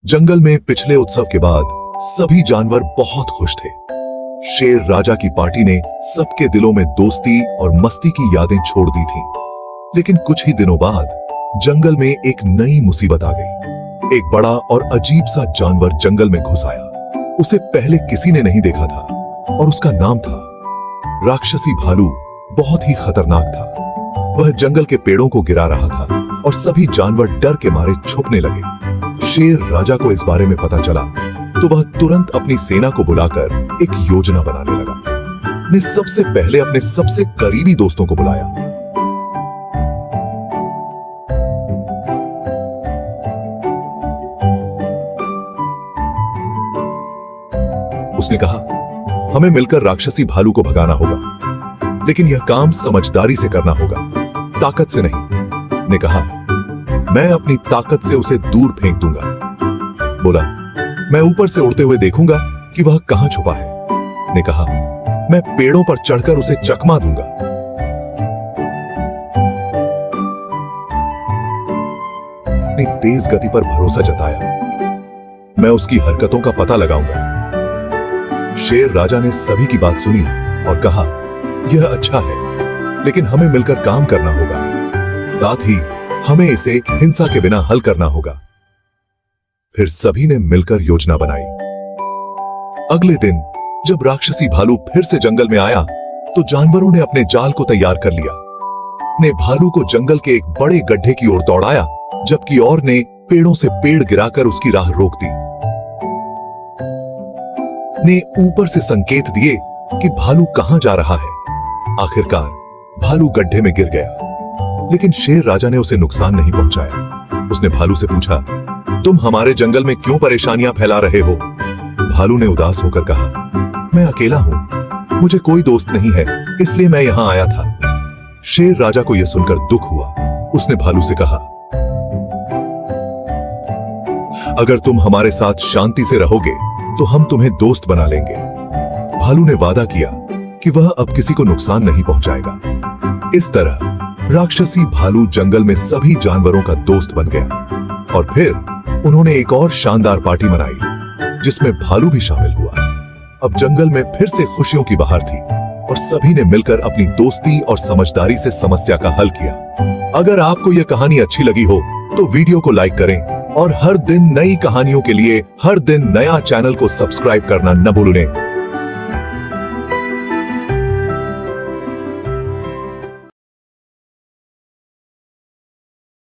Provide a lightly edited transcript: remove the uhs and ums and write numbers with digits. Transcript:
जंगल में पिछले उत्सव के बाद सभी जानवर बहुत खुश थे। शेर राजा की पार्टी ने सबके दिलों में दोस्ती और मस्ती की यादें छोड़ दी थीं। लेकिन कुछ ही दिनों बाद जंगल में एक नई मुसीबत आ गई। एक बड़ा और अजीब सा जानवर जंगल में घुस आया। उसे पहले किसी ने नहीं देखा था और उसका नाम था राक्षसी भालू। बहुत ही खतरनाक था। वह जंगल के पेड़ों को गिरा रहा था और सभी जानवर डर के मारे छुपने लगे। शेर राजा को इस बारे में पता चला तो वह तुरंत अपनी सेना को बुलाकर एक योजना बनाने लगा। ने सबसे पहले अपने सबसे करीबी दोस्तों को बुलाया। उसने कहा, हमें मिलकर राक्षसी भालू को भगाना होगा, लेकिन यह काम समझदारी से करना होगा, ताकत से नहीं। ने कहा, मैं अपनी ताकत से उसे दूर फेंक दूंगा। बोला, मैं ऊपर से उड़ते हुए देखूंगा कि वह कहां छुपा है। ने कहा, मैं पेड़ों पर चढ़कर उसे चकमा दूंगा। अपनी तेज गति पर भरोसा जताया। मैं उसकी हरकतों का पता लगाऊंगा। शेर राजा ने सभी की बात सुनी और कहा, यह अच्छा है, लेकिन हमें मिलकर काम करना होगा। साथ ही हमें इसे हिंसा के बिना हल करना होगा। फिर सभी ने मिलकर योजना बनाई। अगले दिन जब राक्षसी भालू फिर से जंगल में आया तो जानवरों ने अपने जाल को तैयार कर लिया। ने भालू को जंगल के एक बड़े गड्ढे की ओर दौड़ाया, जबकि और ने पेड़ों से पेड़ गिराकर उसकी राह रोक दी। ने ऊपर से संकेत दिए कि भालू कहां जा रहा है। आखिरकार भालू गड्ढे में गिर गया, लेकिन शेर राजा ने उसे नुकसान नहीं पहुंचाया। उसने भालू से पूछा, तुम हमारे जंगल में क्यों परेशानियां फैला रहे हो? भालू ने उदास होकर कहा, मैं अकेला हूं, मुझे कोई दोस्त नहीं है, इसलिए मैं यहां आया था। शेर राजा को यह सुनकर दुख हुआ। उसने भालू से कहा, अगर तुम हमारे साथ शांति से रहोगे तो हम तुम्हें दोस्त बना लेंगे। भालू ने वादा किया कि वह अब किसी को नुकसान नहीं पहुंचाएगा। इस तरह राक्षसी भालू जंगल में सभी जानवरों का दोस्त बन गया और फिर उन्होंने एक और शानदार पार्टी मनाई, जिसमें भालू भी शामिल हुआ। अब जंगल में फिर से खुशियों की बहार थी और सभी ने मिलकर अपनी दोस्ती और समझदारी से समस्या का हल किया। अगर आपको यह कहानी अच्छी लगी हो तो वीडियो को लाइक करें और हर दिन नई कहानियों के लिए हर दिन नया चैनल को सब्सक्राइब करना न भूलें।